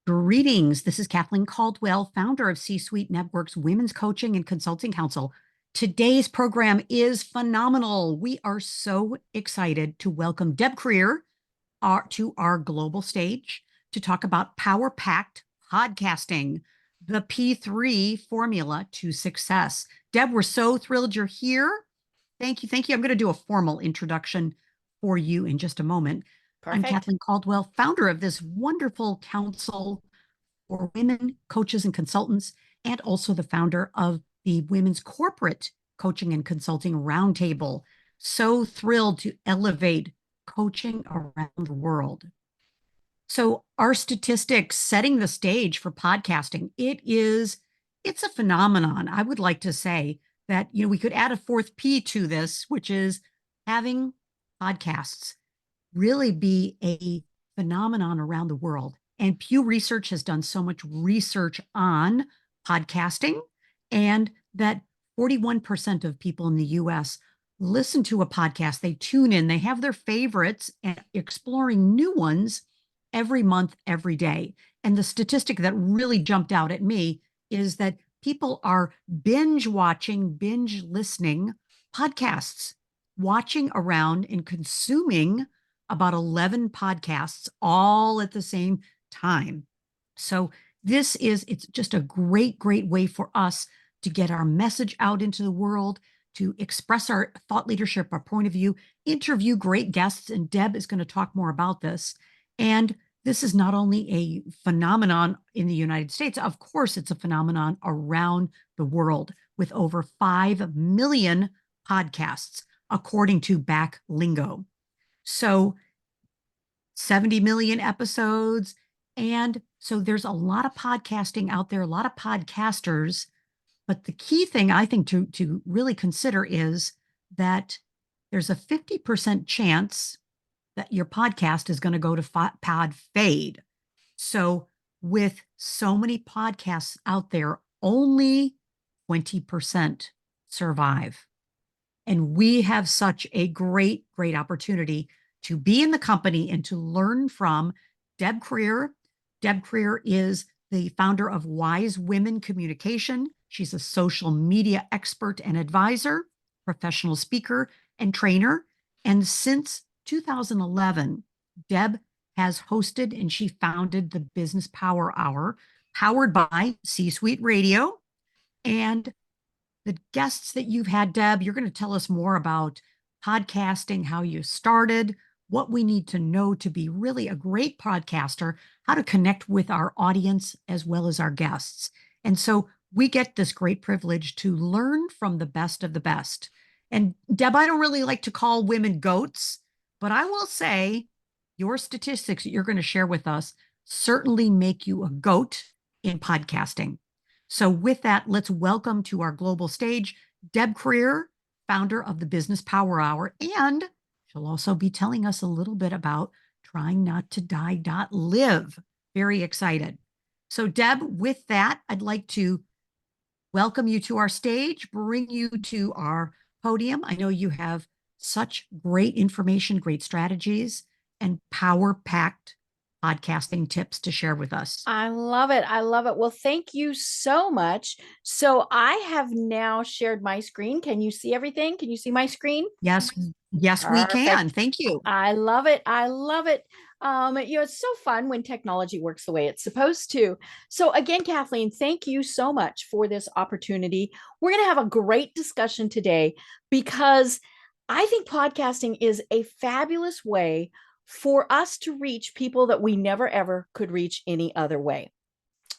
Greetings. This is Kathleen Caldwell, founder of C-Suite Network's Women's Coaching and Consulting Council. Today's program is phenomenal. We are so excited to welcome Deb Krier to our global stage to talk about power-packed podcasting, the P3 formula to success. Deb, we're so thrilled you're here. Thank you. Thank you. I'm going to do a formal introduction for you in just a moment. I'm Perfect. Kathleen Caldwell, founder of this wonderful council for women coaches and consultants, and also the founder of the Women's Corporate Coaching and Consulting Roundtable. So thrilled to elevate coaching around the world. So our statistics setting the stage for podcasting, it's a phenomenon. I would like to say that, we could add a fourth P to this, which is having podcasts really be a phenomenon around the world. And Pew Research has done so much research on podcasting, and that 41% of people in the US listen to a podcast. They tune in, they have their favorites, and exploring new ones every month, every day. And the statistic that really jumped out at me is that people are binge watching, binge listening podcasts, watching around and consuming about 11 podcasts all at the same time. So it's just a great, great way for us to get our message out into the world, to express our thought leadership, our point of view, interview great guests. And Deb is going to talk more about this. And this is not only a phenomenon in the United States, of course, it's a phenomenon around the world with over 5 million podcasts, according to Backlingo. So 70 million episodes. And so there's a lot of podcasting out there, a lot of podcasters. But the key thing I think to really consider is that there's a 50% chance that your podcast is going to go to pod fade. So with so many podcasts out there, only 20% survive. And we have such a great, great opportunity to be in the company and to learn from Deb Krier. Deb Krier is the founder of Wise Women Communication. She's a social media expert and advisor, professional speaker and trainer. And since 2011, Deb has hosted and she founded the Business Power Hour, powered by C-Suite Radio. And the guests that you've had, Deb, you're going to tell us more about podcasting, how you started, what we need to know to be really a great podcaster, how to connect with our audience as well as our guests. And so we get this great privilege to learn from the best of the best. And Deb, I don't really like to call women goats, but I will say your statistics that you're going to share with us certainly make you a goat in podcasting. So with that, let's welcome to our global stage, Deb Krier, founder of the Business Power Hour. And she'll also be telling us a little bit about trying not to die.live. Very excited. So Deb, with that, I'd like to welcome you to our stage, bring you to our podium. I know you have such great information, great strategies, and power-packed podcasting tips to share with us. I love it. I love it. Well, thank you so much. So I have now shared my screen. Can you see everything? Can you see my screen? Yes, yes, we can. Perfect. Thank you. I love it. I love it. It's so fun when technology works the way it's supposed to. So again, Kathleen, thank you so much for this opportunity. We're going to have a great discussion today because I think podcasting is a fabulous way for us to reach people that we never ever could reach any other way.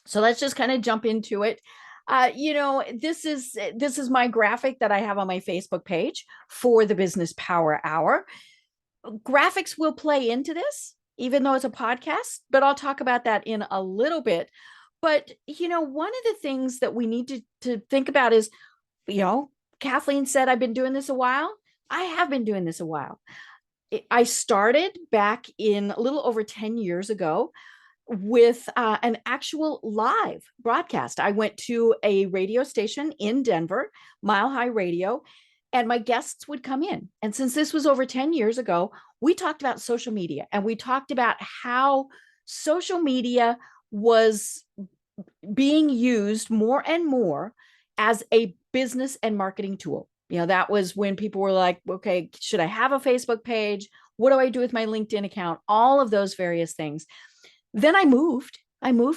So let's just kind of jump into it. This is my graphic that I have on my Facebook page for the Business Power Hour. Graphics will play into this, even though it's a podcast, but I'll talk about that in a little bit. But, one of the things that we need to think about is, Kathleen said, I've been doing this a while. I have been doing this a while. I started back in a little over 10 years ago with an actual live broadcast. I went to a radio station in Denver, Mile High Radio, and my guests would come in. And since this was over 10 years ago, we talked about social media and we talked about how social media was being used more and more as a business and marketing tool. That was when people were like, okay, should I have a Facebook page? What do I do with my LinkedIn account? All of those various things. Then I moved.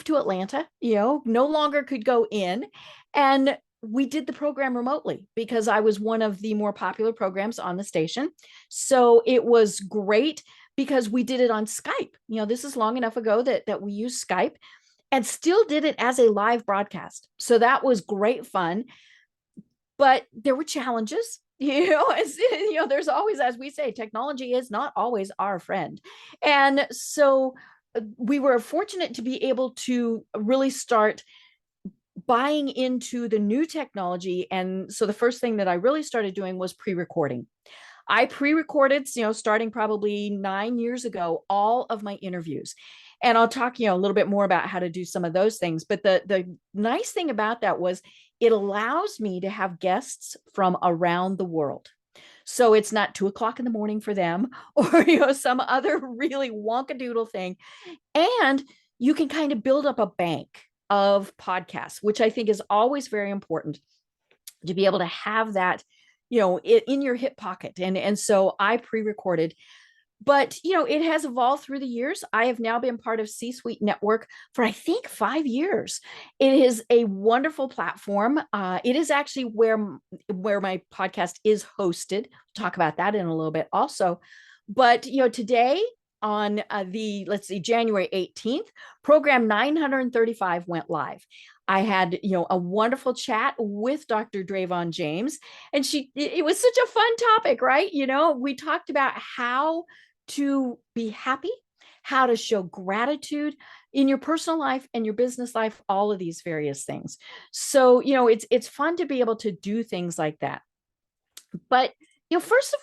To Atlanta, no longer could go in. And we did the program remotely because I was one of the more popular programs on the station. So it was great because we did it on Skype. This is long enough ago that we used Skype and still did it as a live broadcast. So that was great fun. But there were challenges. There's always, as we say, technology is not always our friend. And so we were fortunate to be able to really start buying into the new technology. And so the first thing that I really started doing was pre-recording. I pre-recorded, starting probably 9 years ago, all of my interviews. And I'll talk, a little bit more about how to do some of those things. But the nice thing about that was it allows me to have guests from around the world. So it's not 2:00 in the morning for them or, some other really wonkadoodle thing. And you can kind of build up a bank of podcasts, which I think is always very important to be able to have that, in your hip pocket. And so I pre-recorded, but it has evolved through the years. I have now been part of C-Suite Network for I think 5 years. It is a wonderful platform. It is actually where my podcast is hosted. We'll talk about that in a little bit also. But today on let's see, January 18th, program 935 went live. I had, a wonderful chat with Dr. Dravon James, and it was such a fun topic, right? We talked about how to be happy, how to show gratitude in your personal life and your business life, all of these various things. So, it's fun to be able to do things like that. But, first of,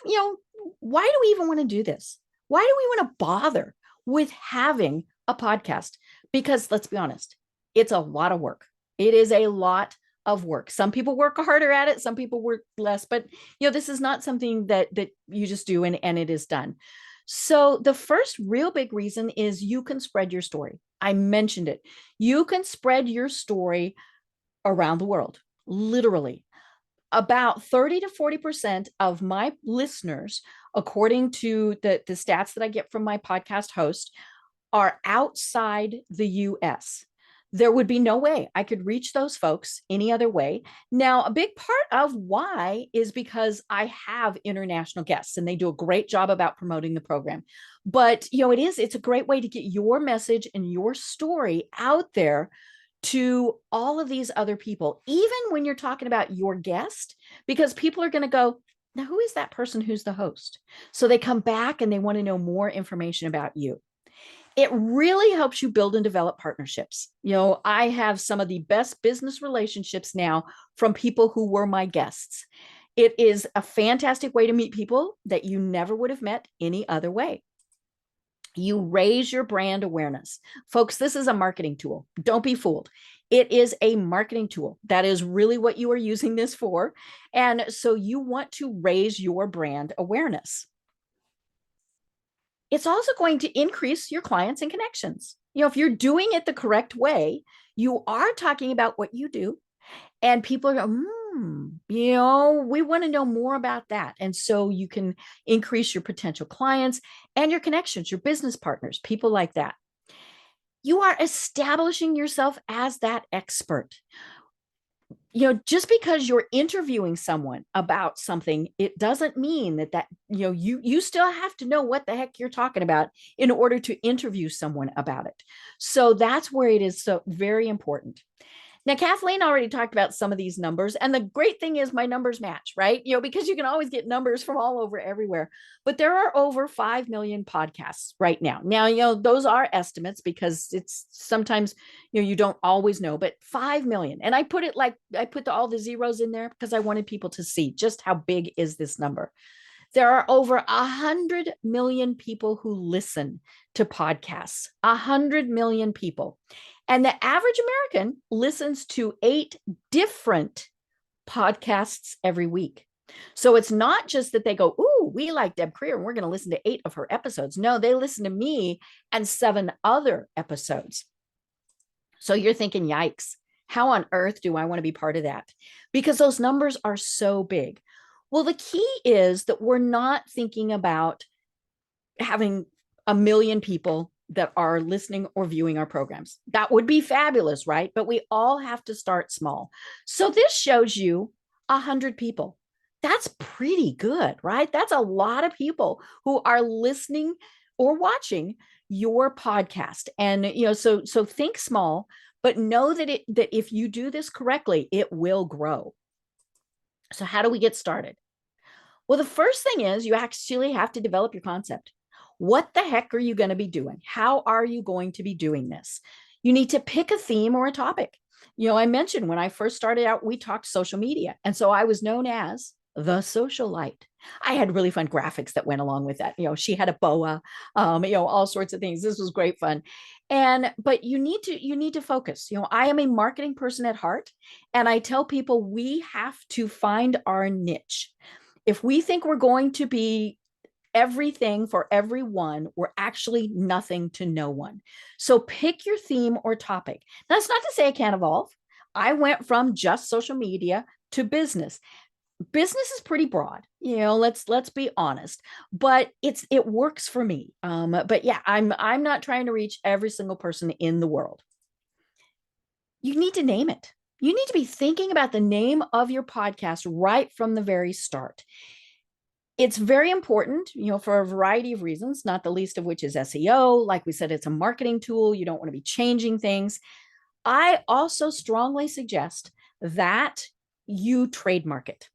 why do we even want to do this? Why do we want to bother with having a podcast? Because let's be honest, it's a lot of work. It is a lot of work. Some people work harder at it. Some people work less, but this is not something that you just do and it is done. So the first real big reason is you can spread your story. I mentioned it. You can spread your story around the world, literally. About 30 to 40% of my listeners, according to the stats that I get from my podcast host, are outside the US. There would be no way I could reach those folks any other way. Now, a big part of why is because I have international guests and they do a great job about promoting the program. But, it's a great way to get your message and your story out there to all of these other people, even when you're talking about your guest, because people are going to go, now, who is that person who's the host? So they come back and they want to know more information about you. It really helps you build and develop partnerships. I have some of the best business relationships now from people who were my guests. It is a fantastic way to meet people that you never would have met any other way. You raise your brand awareness. Folks, this is a marketing tool. Don't be fooled. It is a marketing tool. That is really what you are using this for. And so you want to raise your brand awareness. It's also going to increase your clients and connections. If you're doing it the correct way, you are talking about what you do, and people are going, we want to know more about that. And so you can increase your potential clients and your connections, your business partners, people like that. You are establishing yourself as that expert. Just because you're interviewing someone about something, it doesn't mean that you still have to know what the heck you're talking about in order to interview someone about it. So that's where it is so very important. Now, Kathleen already talked about some of these numbers, and the great thing is my numbers match, right? Because you can always get numbers from all over everywhere, but there are over 5 million podcasts right now. Now, those are estimates because it's sometimes, you don't always know, but 5 million. And I put all the zeros in there because I wanted people to see just how big is this number. There are over 100 million people who listen to podcasts, 100 million people. And the average American listens to 8 different podcasts every week. So it's not just that they go, ooh, we like Deb Krier and we're going to listen to 8 of her episodes. No, they listen to me and 7 other episodes. So you're thinking, yikes, how on earth do I want to be part of that? Because those numbers are so big. Well, the key is that we're not thinking about having a million people that are listening or viewing our programs. That would be fabulous, right? But we all have to start small. So this shows you 100 people. That's pretty good, right? That's a lot of people who are listening or watching your podcast. And so think small, but know that if you do this correctly, it will grow. So how do we get started? Well, the first thing is you actually have to develop your concept. What the heck are you going to be doing? How are you going to be doing this? You need to pick a theme or a topic. I mentioned when I first started out, we talked social media. And so I was known as the socialite. I had really fun graphics that went along with that. She had a boa, all sorts of things. This was great fun. But you need to focus. I am a marketing person at heart, and I tell people we have to find our niche. If we think we're going to be everything for everyone, we're actually nothing to no one. So pick your theme or topic. That's not to say I can't evolve. I went from just social media to business. Business is pretty broad, let's be honest, but it works for me. But yeah, I'm not trying to reach every single person in the world. You need to name it. You need to be thinking about the name of your podcast right from the very start. It's very important, for a variety of reasons, not the least of which is SEO. Like we said, it's a marketing tool. You don't want to be changing things. I also strongly suggest that you trademark it.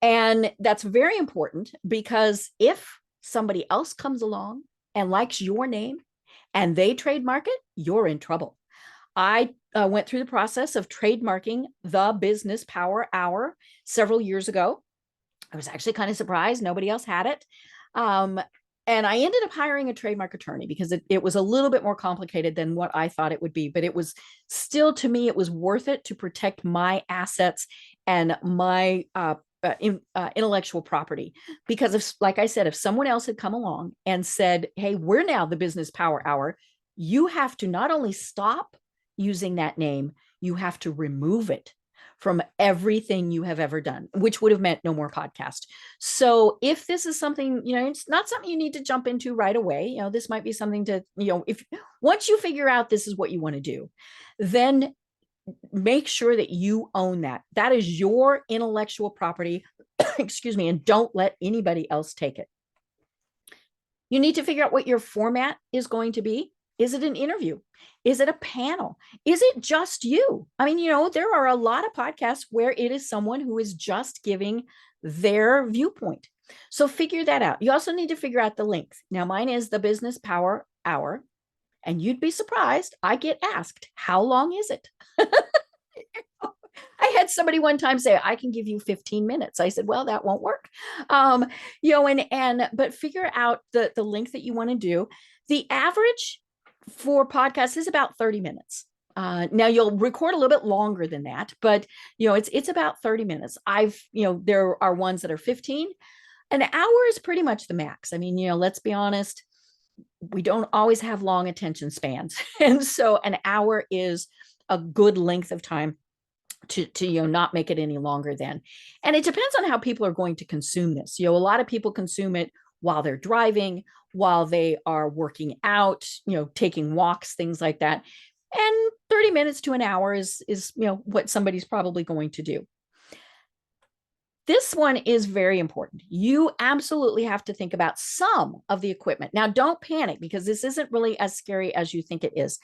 And that's very important because if somebody else comes along and likes your name and they trademark it, you're in trouble. I went through the process of trademarking the Business Power Hour several years ago. I was actually kind of surprised nobody else had it. And I ended up hiring a trademark attorney because it was a little bit more complicated than what I thought it would be. But it was still, to me, it was worth it to protect my assets and my intellectual property. Because if, like I said, if someone else had come along and said, hey, we're now the Business Power Hour, you have to not only stop using that name, you have to remove it from everything you have ever done, which would have meant no more podcast. So if this is something, it's not something you need to jump into right away. This might be something to, if once you figure out this is what you want to do, then make sure that you own that. That is your intellectual property, excuse me, and don't let anybody else take it. You need to figure out what your format is going to be. Is it an interview? Is it a panel? Is it just you? I mean, there are a lot of podcasts where it is someone who is just giving their viewpoint. So figure that out. You also need to figure out the length. Now, mine is the Business Power Hour, and you'd be surprised. I get asked, how long is it? I had somebody one time say, I can give you 15 minutes. I said, well, that won't work. But figure out the length that you want to do. The average for podcasts is about 30 minutes. Now you'll record a little bit longer than that, but it's about 30 minutes. There are ones that are 15. An hour is pretty much the max. I mean, let's be honest, we don't always have long attention spans. And so an hour is a good length of time to not make it any longer than. And it depends on how people are going to consume this. A lot of people consume it while they're driving, while they are working out, taking walks, things like that. And 30 minutes to an hour is what somebody's probably going to do. This one is very important. You absolutely have to think about some of the equipment. Now, don't panic because this isn't really as scary as you think it is.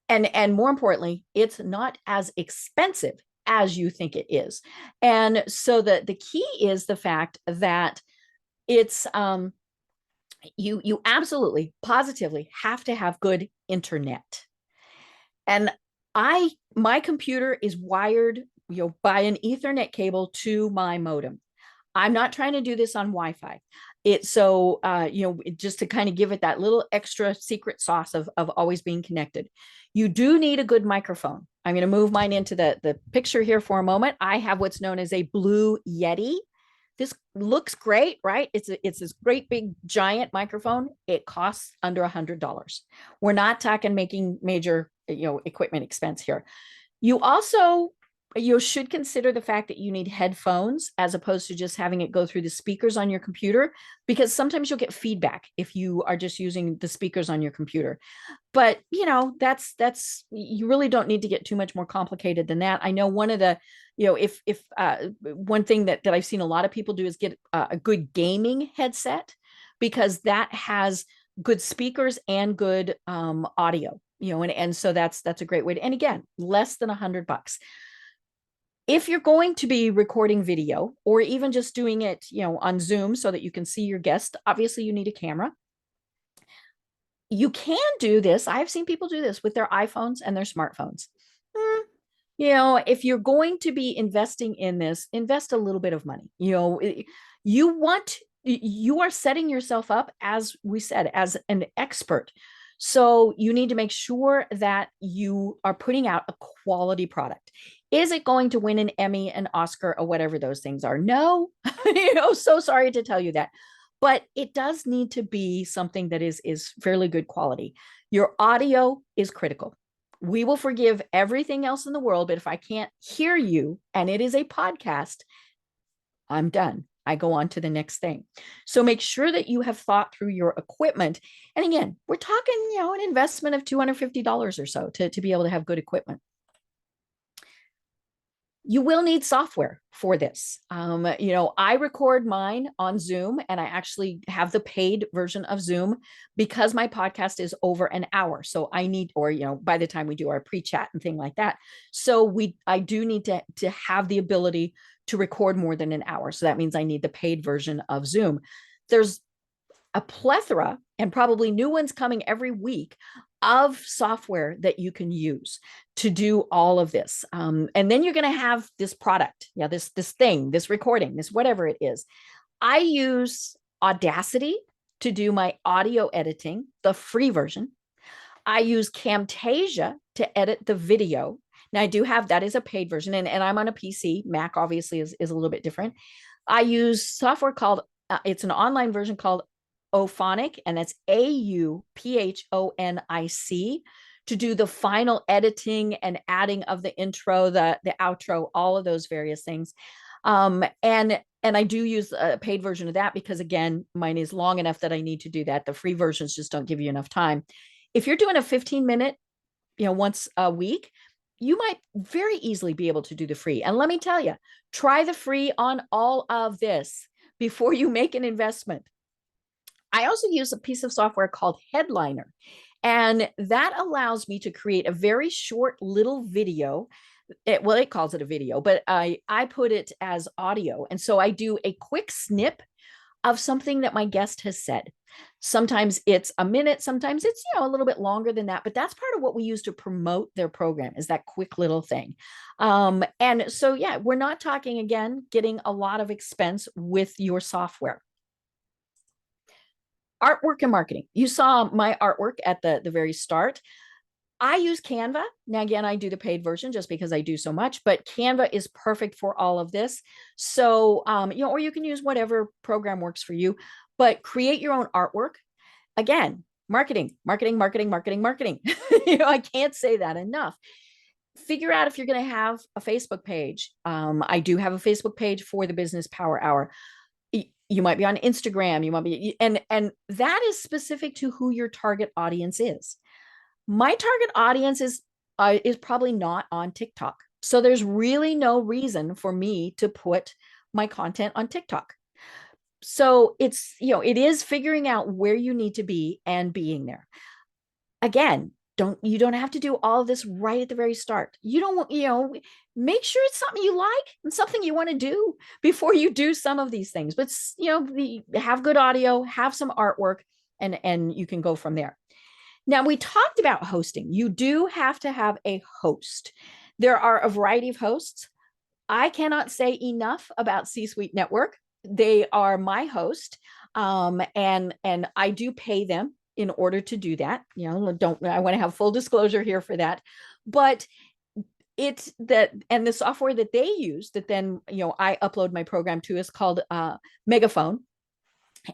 And more importantly, it's not as expensive as you think it is. And so the key is the fact that it's you absolutely positively have to have good internet. And my computer is wired by an Ethernet cable to my modem. I'm not trying to do this on Wi-Fi. Just to kind of give it that little extra secret sauce of always being connected. You do need a good microphone. I'm going to move mine into the picture here for a moment. I have what's known as a Blue Yeti. This looks great, right? It's this great big giant microphone. It costs under $100. We're not talking making major equipment expense here. You also, you should consider the fact that you need headphones as opposed to just having it go through the speakers on your computer, because sometimes you'll get feedback if you are just using the speakers on your computer. But that's you really don't need to get too much more complicated than that. I know one of the, if one thing that I've seen a lot of people do is get a good gaming headset, because that has good speakers and good audio, and so that's a great way to, and again, less than $100. If you're going to be recording video or even just doing it, on Zoom so that you can see your guest, obviously you need a camera. You can do this. I've seen people do this with their iPhones and their smartphones. If you're going to be investing in this, invest a little bit of money. You are setting yourself up, as we said, as an expert. So you need to make sure that you are putting out a quality product. Is it going to win an Emmy, an Oscar, or whatever those things are? No, so sorry to tell you that. But it does need to be something that is fairly good quality. Your audio is critical. We will forgive everything else in the world, but if I can't hear you and it is a podcast, I'm done. I go on to the next thing. So make sure that you have thought through your equipment. And again, we're talking, an investment of $250 or so to be able to have good equipment. You will need software for this. I record mine on Zoom, and I actually have the paid version of Zoom because my podcast is over an hour. So I need, or, by the time we do our pre-chat and thing like that. So I do need to have the ability to record more than an hour. So that means I need the paid version of Zoom. There's a plethora, and probably new ones coming every week, of software that you can use to do all of this. And then you're going to have this product, this thing, this recording, this whatever it is. I use Audacity to do my audio editing, the free version. I use Camtasia to edit the video. Now I do have, that is a paid version, and I'm on a PC. Mac obviously is a little bit different. I use software called, it's an online version called Auphonic, and that's AUPHONIC, to do the final editing and adding of the intro, the outro, all of those various things. And I do use a paid version of that because, again, mine is long enough that I need to do that. The free versions just don't give you enough time. If you're doing a 15-minute, once a week, you might very easily be able to do the free. And let me tell you, try the free on all of this before you make an investment. I also use a piece of software called Headliner, and that allows me to create a very short little video. It calls it a video, but I put it as audio. And so I do a quick snip of something that my guest has said. Sometimes it's a minute, sometimes it's, a little bit longer than that, but that's part of what we use to promote their program, is that quick little thing. And so, we're not talking, again, getting a lot of expense with your software. Artwork and marketing. You saw my artwork at the very start. I use Canva. Now, again, I do the paid version just because I do so much, but Canva is perfect for all of this. So, or you can use whatever program works for you, but create your own artwork. Again, marketing. I can't say that enough. Figure out if you're going to have a Facebook page. I do have a Facebook page for the Business Power Hour. You might be on Instagram, you might be, and that is specific to who your target audience is. My target audience is probably not on TikTok. So there's really no reason for me to put my content on TikTok. So it's, it is figuring out where you need to be and being there. Again, you don't have to do all of this right at the very start. You don't, make sure it's something you like and something you want to do before you do some of these things. But, have good audio, have some artwork, and you can go from there. Now, we talked about hosting. You do have to have a host. There are a variety of hosts. I cannot say enough about C-Suite Network. They are my host, and I do pay them in order to do that. I want to have full disclosure here for that. But it's that, and the software that they use that then, I upload my program to is called Megaphone.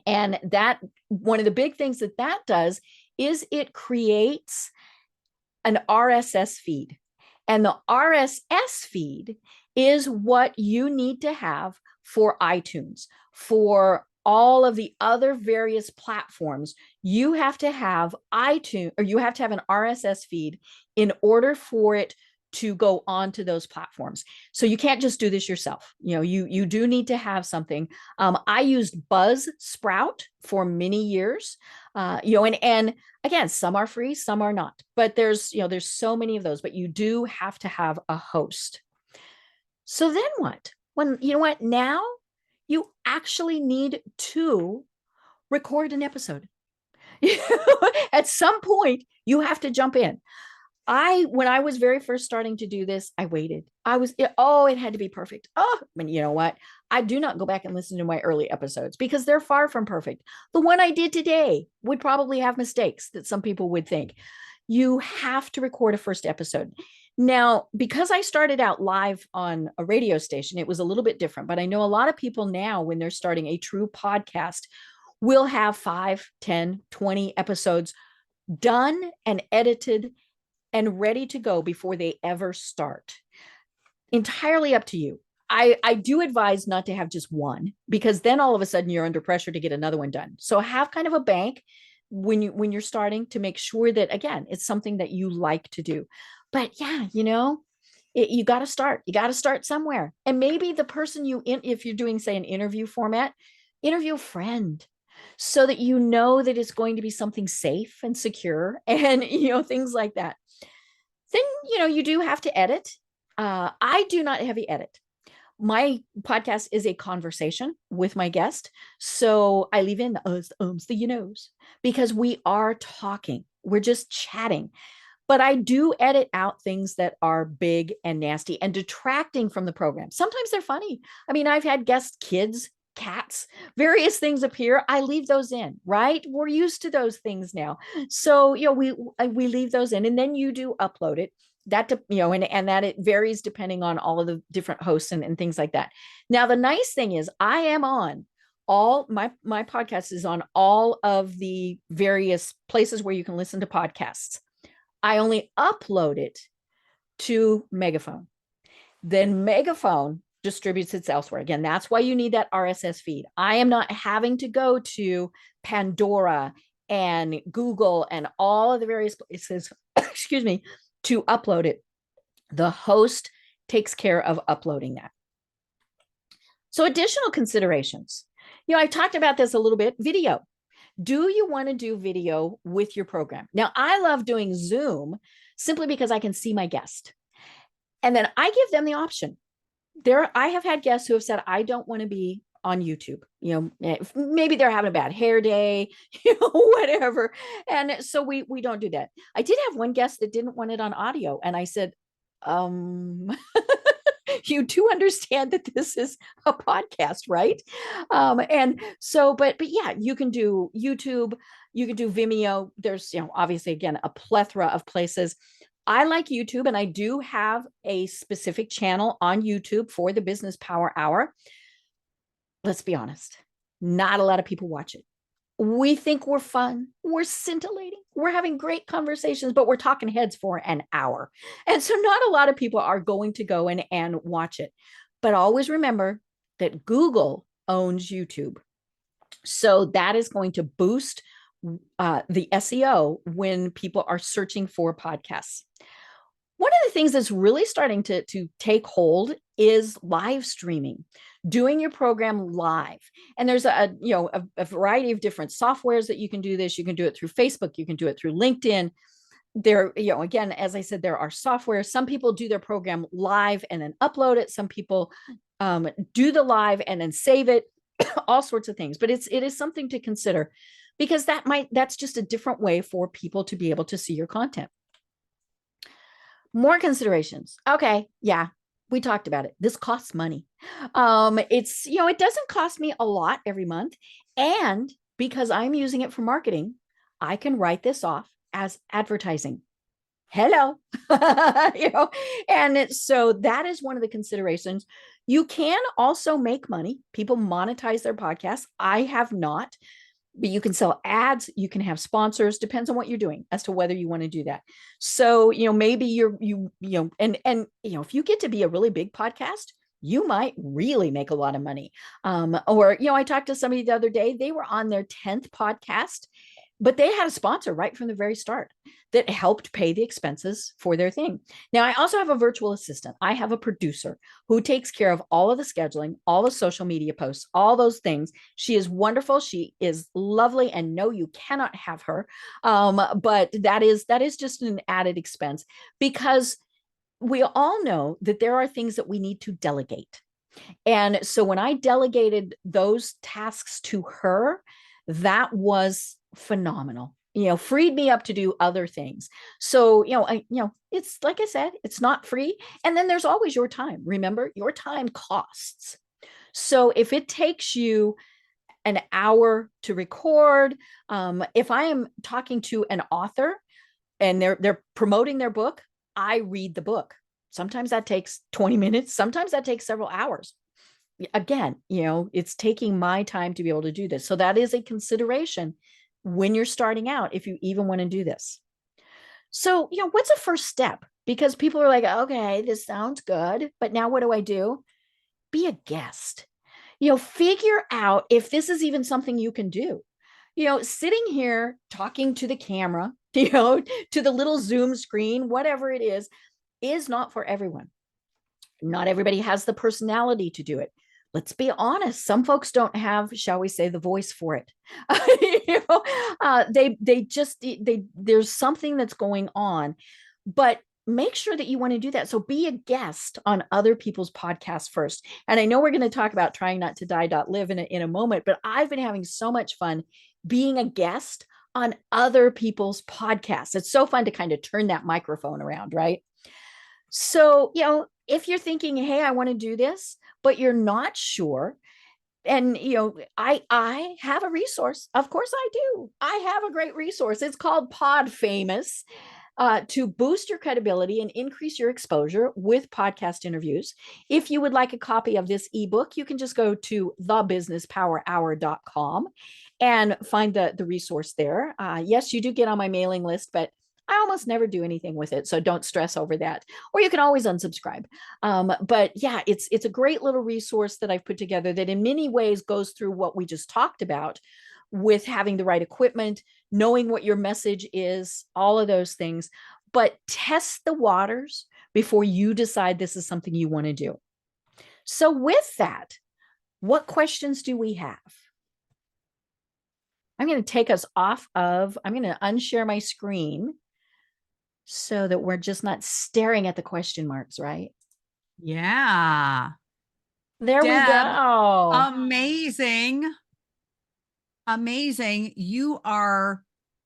And that, one of the big things that does is it creates an RSS feed. And the RSS feed is what you need to have for iTunes, for all of the other various platforms. You have to have iTunes, or you have to have an RSS feed in order for it to go on to those platforms. So you can't just do this yourself. You do need to have something. I used Buzzsprout for many years, and again, some are free, some are not, but there's so many of those, but you do have to have a host. So then what? When now you actually need to record an episode. At some point, you have to jump in. When I was very first starting to do this, I waited. It had to be perfect. You know what? I do not go back and listen to my early episodes because they're far from perfect. The one I did today would probably have mistakes that some people would think. You have to record a first episode. Now, because I started out live on a radio station, it was a little bit different, but I know a lot of people now, when they're starting a true podcast, will have 5, 10, 20 episodes done and edited and ready to go before they ever start. Entirely up to you. I do advise not to have just one, because then all of a sudden you're under pressure to get another one done. So have kind of a bank when you're starting, to make sure that, again, it's something that you like to do. But yeah, you got to start. You got to start somewhere. And maybe the person if you're doing, say, an interview format, interview a friend, so that that it's going to be something safe and secure, and things like that. Then you do have to edit. I do not heavy edit. My podcast is a conversation with my guest, so I leave in the uhs, the ums, the knows, because we are talking. We're just chatting. But I do edit out things that are big and nasty and detracting from the program. Sometimes they're funny. I mean, I've had guest kids, cats, various things appear. I leave those in, right? We're used to those things now. So, we leave those in, and then you do upload it. That, and that it varies depending on all of the different hosts and things like that. Now, the nice thing is I am on all my podcast is on all of the various places where you can listen to podcasts. I only upload it to Megaphone. Then Megaphone distributes it elsewhere. Again, that's why you need that RSS feed. I am not having to go to Pandora and Google and all of the various places, excuse me, to upload it. The host takes care of uploading that. So additional considerations. I talked about this a little bit. Video. Do you want to do video with your program? Now, I love doing Zoom simply because I can see my guest. And then I give them the option. I have had guests who have said, I don't want to be on YouTube. Maybe they're having a bad hair day, whatever. And so we don't do that. I did have one guest that didn't want it on audio. And I said, you do understand that this is a podcast, right? And so, but yeah, you can do YouTube, you can do Vimeo. There's, obviously, again, a plethora of places. I like YouTube, and I do have a specific channel on YouTube for the Business Power Hour. Let's be honest, not a lot of people watch it. We think we're fun, we're scintillating, we're having great conversations, but we're talking heads for an hour. And so not a lot of people are going to go in and watch it. But always remember that Google owns YouTube. So that is going to boost the SEO when people are searching for podcasts. One of the things that's really starting to take hold is live streaming, doing your program live. And there's a variety of different softwares that you can do this. You can do it through Facebook. You can do it through LinkedIn. There, again, as I said, there are software. Some people do their program live and then upload it. Some people do the live and then save it, all sorts of things. But it is something to consider, because that's just a different way for people to be able to see your content. More considerations. Okay. Yeah. We talked about it. This costs money. It doesn't cost me a lot every month. And because I'm using it for marketing, I can write this off as advertising. Hello. And so that is one of the considerations. You can also make money. People monetize their podcasts. I have not. but you can sell ads, you can have sponsors, depends on what you're doing as to whether you want to do that. So, maybe if you get to be a really big podcast, you might really make a lot of money. Or, I talked to somebody the other day, they were on their 10th podcast, but they had a sponsor right from the very start that helped pay the expenses for their thing. Now, I also have a virtual assistant. I have a producer who takes care of all of the scheduling, all the social media posts, all those things. She is wonderful. She is lovely. And no, you cannot have her. But that is just an added expense, because we all know that there are things that we need to delegate. And so when I delegated those tasks to her, that was phenomenal. Freed me up to do other things. So, it's like I said, it's not free. And then there's always your time. Remember, your time costs. So if it takes you an hour to record, if I am talking to an author and they're promoting their book, I read the book. Sometimes that takes 20 minutes. Sometimes that takes several hours. Again, it's taking my time to be able to do this. So that is a consideration when you're starting out, if you even want to do this. So, what's a first step? Because people are like, okay, this sounds good, but now what do I do? Be a guest. Figure out if this is even something you can do. Sitting here talking to the camera, to the little Zoom screen, whatever it is not for everyone. Not everybody has the personality to do it. Let's be honest. Some folks don't have, shall we say, the voice for it. There's something that's going on, but make sure that you want to do that. So be a guest on other people's podcasts first. And I know we're going to talk about trying not to die.live in a moment, but I've been having so much fun being a guest on other people's podcasts. It's so fun to kind of turn that microphone around, right? So, if you're thinking, hey, I want to do this, but you're not sure, and I have a resource. Of course I do. I have a great resource. It's called Pod Famous. To boost your credibility and increase your exposure with podcast interviews. If you would like a copy of this ebook, you can just go to thebusinesspowerhour.com and find the resource there. Yes, you do get on my mailing list, but I almost never do anything with it, so don't stress over that. Or you can always unsubscribe. But yeah, it's a great little resource that I've put together that in many ways goes through what we just talked about with having the right equipment, knowing what your message is, all of those things. But test the waters before you decide this is something you want to do. So with that, what questions do we have? I'm going to take us I'm going to unshare my screen so that we're just not staring at the question marks, right? Yeah. There we Deb, go. Amazing. Amazing. You are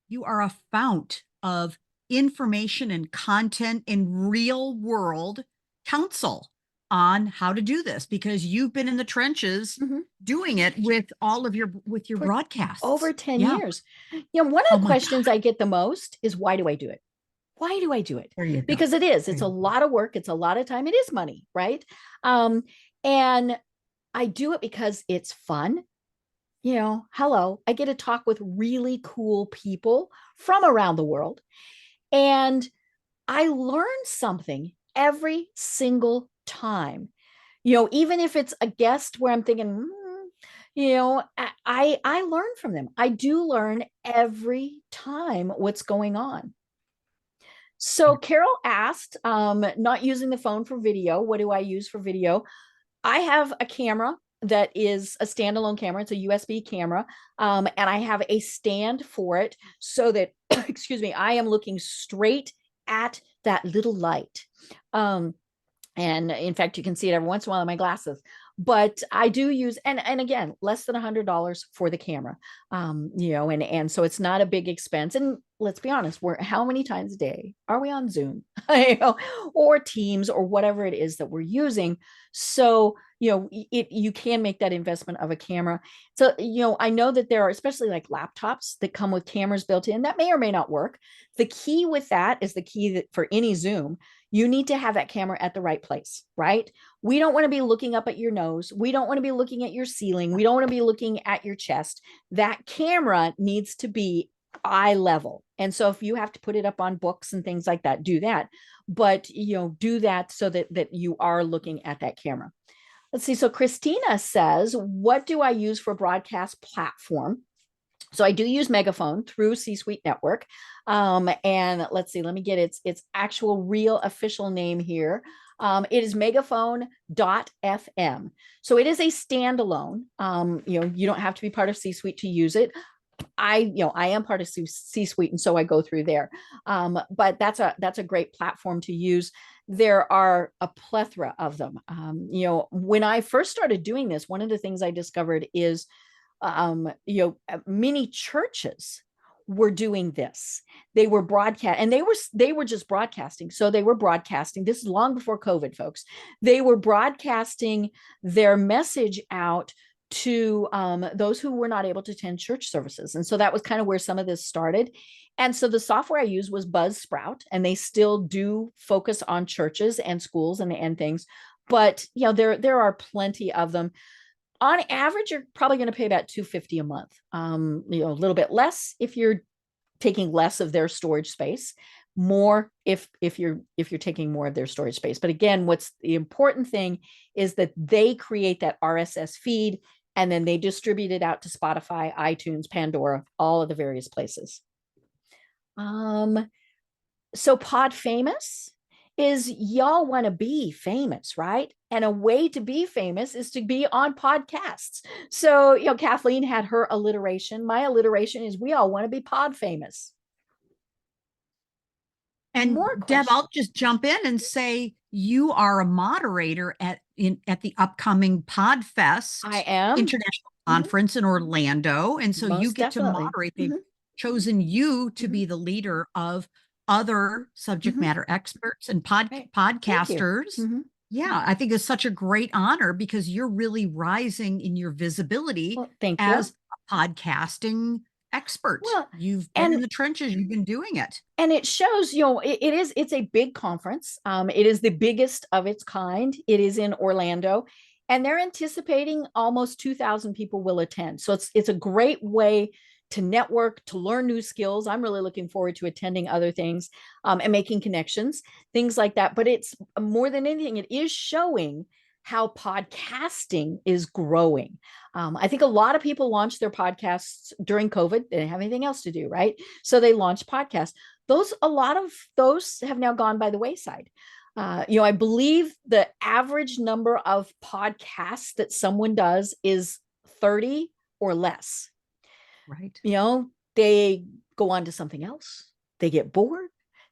a fount of information and content in real world counsel on how to do this, because you've been in the trenches doing it with all of your For broadcasts over 10 years. One of the questions I get the most is, why do I do it? Why do I do it? Because it's a lot of work. It's a lot of time. It is money, right? And I do it because it's fun. Hello, I get to talk with really cool people from around the world. And I learn something every single time. Even if it's a guest where I'm thinking, I learn from them. I do learn every time what's going on. So Carol asked, not using the phone for video. What do I use for video? I have a camera that is a standalone camera. It's a USB camera. And I have a stand for it so that, excuse me, I am looking straight at that little light. And in fact, you can see it every once in a while in my glasses. But I do use, and again, less than $100 for the camera, and so it's not a big expense. And let's be honest, how many times a day are we on Zoom, or Teams, or whatever it is that we're using? So, you can make that investment of a camera. So, I know that there are, especially like laptops that come with cameras built in, that may or may not work. The key with that is the key that for any Zoom, you need to have that camera at the right place, right? We don't want to be looking up at your nose. We don't want to be looking at your ceiling. We don't want to be looking at your chest. That camera needs to be eye level. And so if you have to put it up on books and things like that, do that. But, do that so that you are looking at that camera. Let's see. So Christina says, what do I use for broadcast platform? So I do use Megaphone through C-Suite Network. And let's see, let me get its actual real official name here. It is megaphone.fm. So it is a standalone. You don't have to be part of C-Suite to use it. I am part of C-Suite, and so I go through there. But that's a great platform to use. There are a plethora of them. When I first started doing this, one of the things I discovered is many churches were doing this. They were broadcast, and they were just broadcasting. So they were broadcasting. This is long before COVID, folks. They were broadcasting their message out to those who were not able to attend church services. And so that was kind of where some of this started. And so the software I used was Buzzsprout, and they still do focus on churches and schools and things. But there are plenty of them. On average, you're probably going to pay about $250 a month. A little bit less if you're taking less of their storage space, more if you're taking more of their storage space. But again, what's the important thing is that they create that RSS feed, and then they distribute it out to Spotify, iTunes, Pandora, all of the various places. So Pod Famous is y'all want to be famous, right? And a way to be famous is to be on podcasts. So, Kathleen had her alliteration. My alliteration is we all want to be pod famous. And Deb, I'll just jump in and say you are a moderator at the upcoming PodFest. I am. International Conference in Orlando. And so you get to moderate. They've chosen you to be the leader of other subject matter experts and podcasters. Yeah, I think it's such a great honor because you're really rising in your visibility as a podcasting expert. Well, you've been in the trenches, you've been doing it. And it shows, it's a big conference. It is the biggest of its kind. It is in Orlando, and they're anticipating almost 2,000 people will attend. So it's a great way to network, to learn new skills. I'm really looking forward to attending other things and making connections, things like that. But it's more than anything, it is showing how podcasting is growing. I think a lot of people launched their podcasts during COVID. They didn't have anything else to do, right? So they launched podcasts. A lot of those have now gone by the wayside. I believe the average number of podcasts that someone does is 30 or less. Right. They go on to something else. They get bored.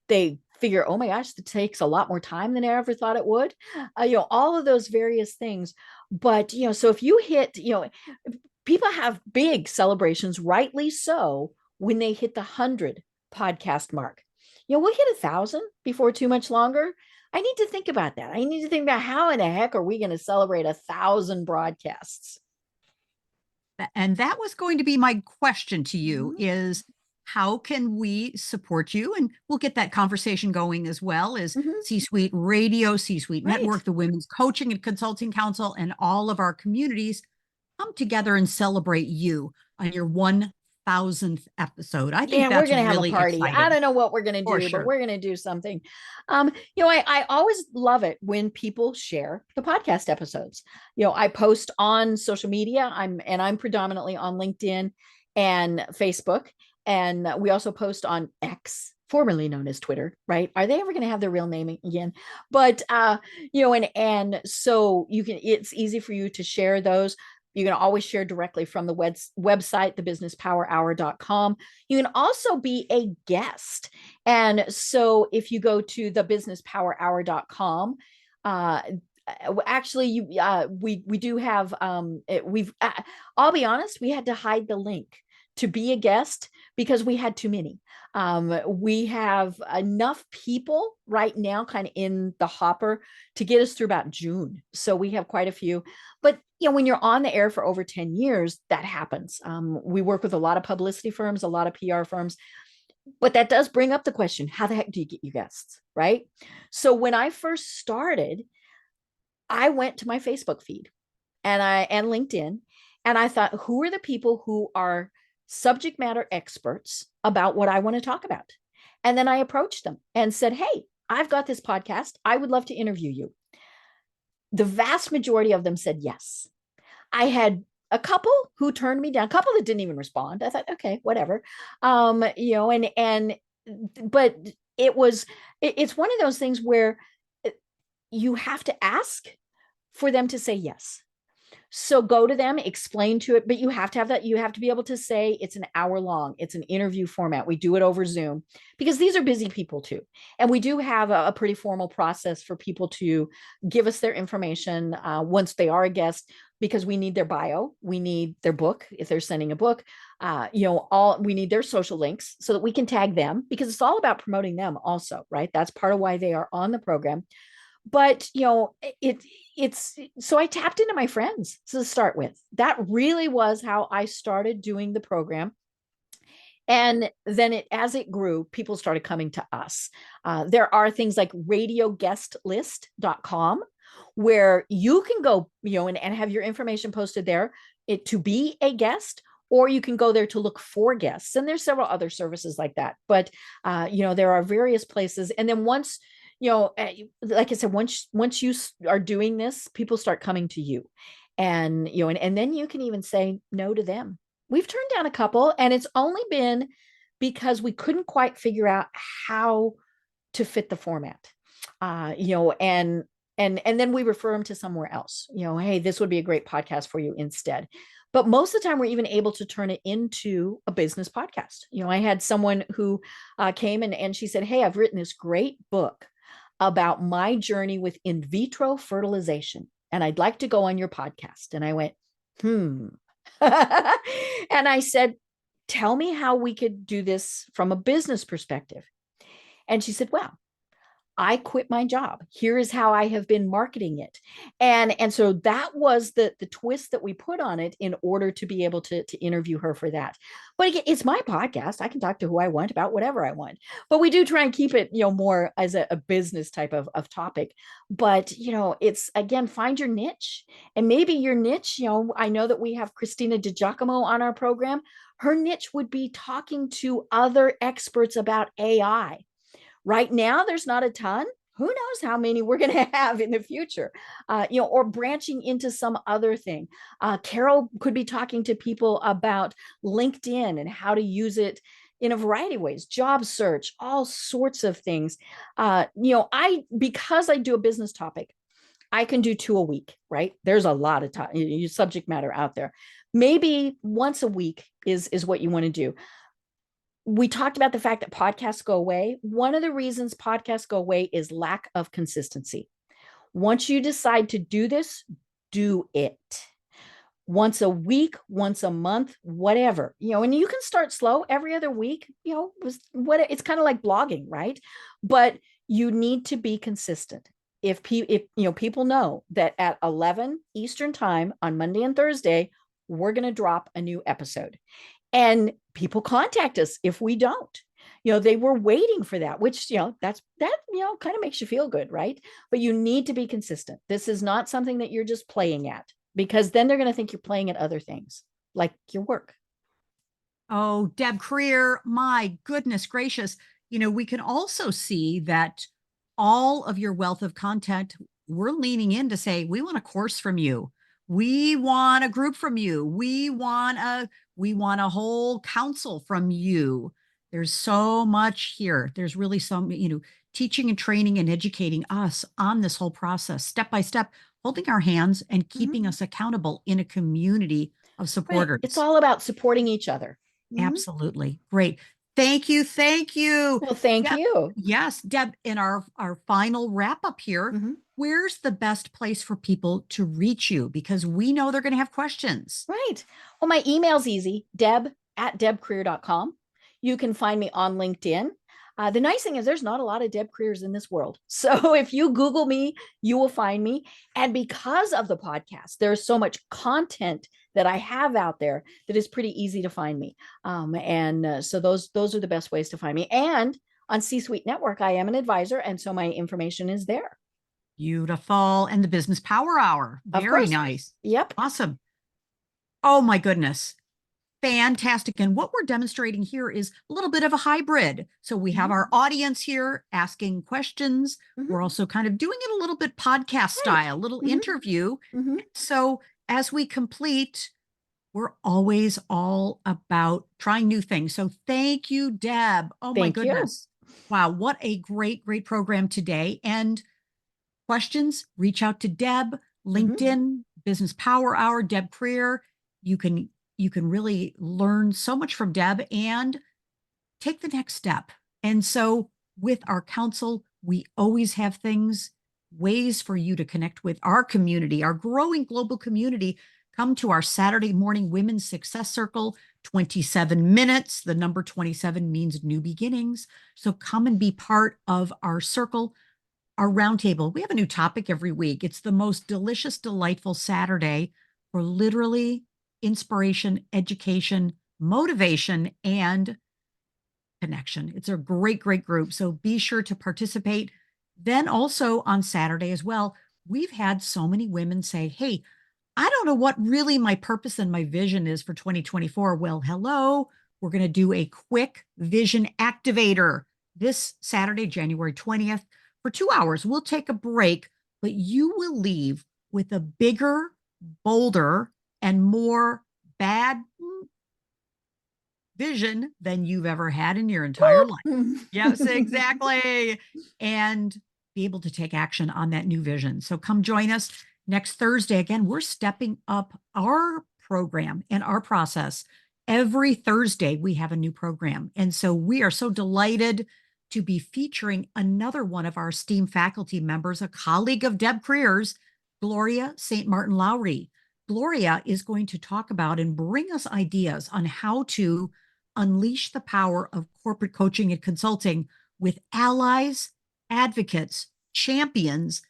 They figure, oh my gosh, it takes a lot more time than I ever thought it would. All of those various things. But, so if you hit, people have big celebrations, rightly so, when they hit the 100 podcast mark. We'll hit 1,000 before too much longer. I need to think about that. I need to think about how in the heck are we going to celebrate 1,000 broadcasts? And that was going to be my question to you is how can we support you? And we'll get that conversation going as well as C-Suite Radio, C-Suite Network, the Women's Coaching and Consulting Council, and all of our communities come together and celebrate you on your 1,000th episode. I think that's we're going to really have a party. exciting. I don't know what we're going to do, but we're going to do something. I always love it when people share the podcast episodes. I post on social media. I'm predominantly on LinkedIn and Facebook. And we also post on X, formerly known as Twitter, right? Are they ever going to have their real name again? But, and so it's easy for you to share those. You can always share directly from the website, thebusinesspowerhour.com. You can also be a guest. And so if you go to thebusinesspowerhour.com, actually, we do have, I'll be honest, we had to hide the link to be a guest because we had too many. We have enough people right now kind of in the hopper to get us through about June. So we have quite a few. But when you're on the air for over 10 years, that happens. We work with a lot of publicity firms, a lot of PR firms, but that does bring up the question, how the heck do you get your guests, right? So when I first started, I went to my Facebook feed and LinkedIn, and I thought, who are the people who are subject matter experts about what I want to talk about? And then I approached them and said, hey, I've got this podcast. I would love to interview you. The vast majority of them said yes. I had a couple who turned me down, a couple that didn't even respond. I thought, okay, whatever. But it's one of those things where you have to ask for them to say yes. So go to them, explain to it, but you have to have that. You have to be able to say it's an hour long. It's an interview format. We do it over Zoom because these are busy people too. And we do have a pretty formal process for people to give us their information once they are a guest, because we need their bio, we need their book if they're sending a book, we need their social links so that we can tag them, because it's all about promoting them also, right? That's part of why they are on the program. But it's so I tapped into my friends to start with. That really was how I started doing the program. And then as it grew, people started coming to us. There are things like radioguestlist.com where you can go, and have your information posted there to be a guest, or you can go there to look for guests. And there's several other services like that. But, there are various places. And then once, like I said, once you are doing this, people start coming to you, and then you can even say no to them. We've turned down a couple, and it's only been because we couldn't quite figure out how to fit the format, and then we refer them to somewhere else. Hey, this would be a great podcast for you instead. But most of the time, we're even able to turn it into a business podcast. I had someone who came and she said, hey, I've written this great book about my journey with in vitro fertilization, and I'd like to go on your podcast. And I went, and I said, tell me how we could do this from a business perspective. And she said, well, I quit my job. Here is how I have been marketing it. And so that was the twist that we put on it in order to be able to interview her for that. But again, it's my podcast. I can talk to who I want about whatever I want. But we do try and keep it, more as a business type of topic. But, it's, again, find your niche. And maybe your niche, I know that we have Christina DiGiacomo on our program. Her niche would be talking to other experts about AI. Right now, there's not a ton. Who knows how many we're going to have in the future, or branching into some other thing. Carol could be talking to people about LinkedIn and how to use it in a variety of ways, job search, all sorts of things. Because I do a business topic, I can do 2 a week, right? There's a lot of subject matter out there. Maybe once a week is what you want to do. We talked about the fact that podcasts go away. One of the reasons podcasts go away is lack of consistency. Once you decide to do this, do it. Once a week, once a month, whatever, and you can start slow every other week, it's kind of like blogging, right? But you need to be consistent. If people know that at 11 Eastern time on Monday and Thursday, we're going to drop a new episode. And people contact us if we don't. They were waiting for that, which, that kind of makes you feel good, right? But you need to be consistent. This is not something that you're just playing at, because then they're going to think you're playing at other things, like your work. Oh, Deb Krier, my goodness gracious. We can also see that all of your wealth of content, we're leaning in to say, we want a course from you. We want a group from you. We want a whole council from you. There's so much here. There's really some, teaching and training and educating us on this whole process, step by step, holding our hands and keeping us accountable in a community of supporters. Right. It's all about supporting each other. Absolutely. Great. Thank you. Thank you. Well, thank you. Yes, Deb, in our final wrap up here, where's the best place for people to reach you? Because we know they're going to have questions. Right. Well, my email's easy, at debkrier.com. You can find me on LinkedIn. The nice thing is there's not a lot of Deb Kriers in this world. So if you Google me, you will find me. And because of the podcast, there's so much content that I have out there that is pretty easy to find me. So those are the best ways to find me. And on C-Suite Network, I am an advisor. And so my information is there. Beautiful. And the Business Power Hour. Of Very course. nice. Yep. Awesome. Oh my goodness. Fantastic. And what we're demonstrating here is a little bit of a hybrid. So we have our audience here asking questions. We're also kind of doing it a little bit podcast style, little interview. So as we complete, we're always all about trying new things. So thank you, Deb. Oh my goodness. Wow. What a great, great program today. And questions, reach out to Deb, LinkedIn, Business Power Hour, Deb Krier. You can really learn so much from Deb and take the next step. And so with our council, we always have ways for you to connect with our community, our growing global community. Come to our Saturday morning Women's Success Circle, 27 minutes. The number 27 means new beginnings. So come and be part of our circle, our roundtable. We have a new topic every week. It's the most delicious, delightful Saturday for literally inspiration, education, motivation, and connection. It's a great, great group. So be sure to participate. Then also on Saturday as well, we've had so many women say, hey, I don't know what really my purpose and my vision is for 2024. Well, hello, we're going to do a quick vision activator this Saturday, January 20th for 2 hours. We'll take a break, but you will leave with a bigger, bolder, and more bad vision than you've ever had in your entire life. Yes, exactly. And be able to take action on that new vision. So come join us next Thursday. Again, we're stepping up our program and our process. Every Thursday, we have a new program. And so we are so delighted to be featuring another one of our esteemed faculty members, a colleague of Deb Krier's, Gloria St. Martin Lowry. Gloria is going to talk about and bring us ideas on how to unleash the power of corporate coaching and consulting with allies, advocates, champions,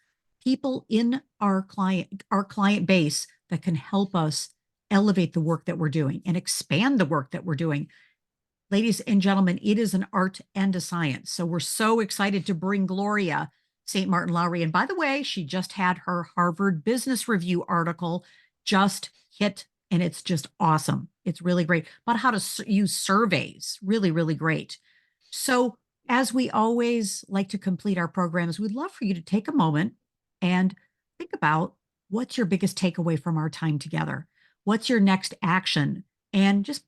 people in our client base that can help us elevate the work that we're doing and expand the work that we're doing. Ladies and gentlemen, it is an art and a science. So we're so excited to bring Gloria St. Martin Lowry. And by the way, she just had her Harvard Business Review article just hit, and it's just awesome. It's really great about how to use surveys. Really, really great. So as we always like to complete our programs, we'd love for you to take a moment and think about what's your biggest takeaway from our time together? What's your next action? And just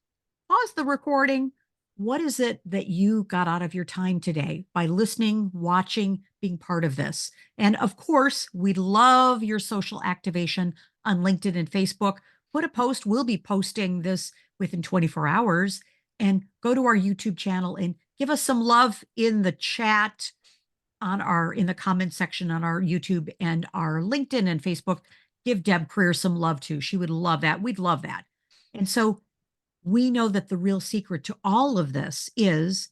pause the recording. What is it that you got out of your time today by listening, watching, being part of this? And of course, we love your social activation on LinkedIn and Facebook. Put a post. We'll be posting this within 24 hours. And go to our YouTube channel and give us some love in the chat in the comment section on our YouTube and our LinkedIn and Facebook. Give Deb Krier some love too. She would love that. We'd love that. And so we know that the real secret to all of this is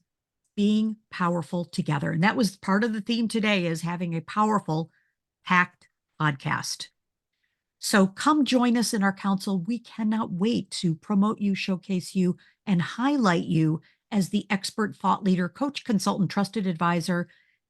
being powerful together. And that was part of the theme today, is having a powerful, packed podcast. So come join us in our council. We cannot wait to promote you, showcase you, and highlight you as the expert thought leader, coach, consultant, trusted advisor,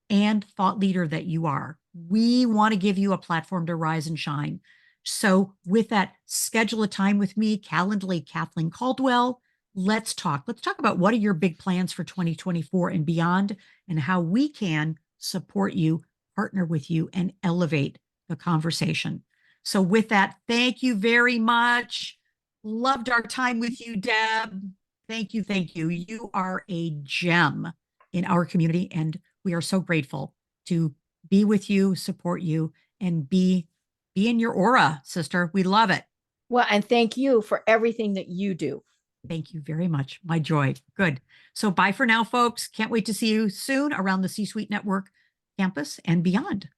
and thought leader that you are. We want to give you a platform to rise and shine. So with that, schedule a time with me, Calendly Kathleen Caldwell. Let's talk. Let's talk about what are your big plans for 2024 and beyond, and how we can support you, partner with you, and elevate the conversation. So with that, thank you very much. Loved our time with you, Deb. Thank you. Thank you. You are a gem in our community, and we are so grateful to be with you, support you, and be in your aura, sister. We love it. Well, and thank you for everything that you do. Thank you very much. My joy. Good. So bye for now, folks. Can't wait to see you soon around the C-Suite Network campus and beyond.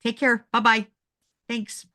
Take care. Bye-bye. Thanks.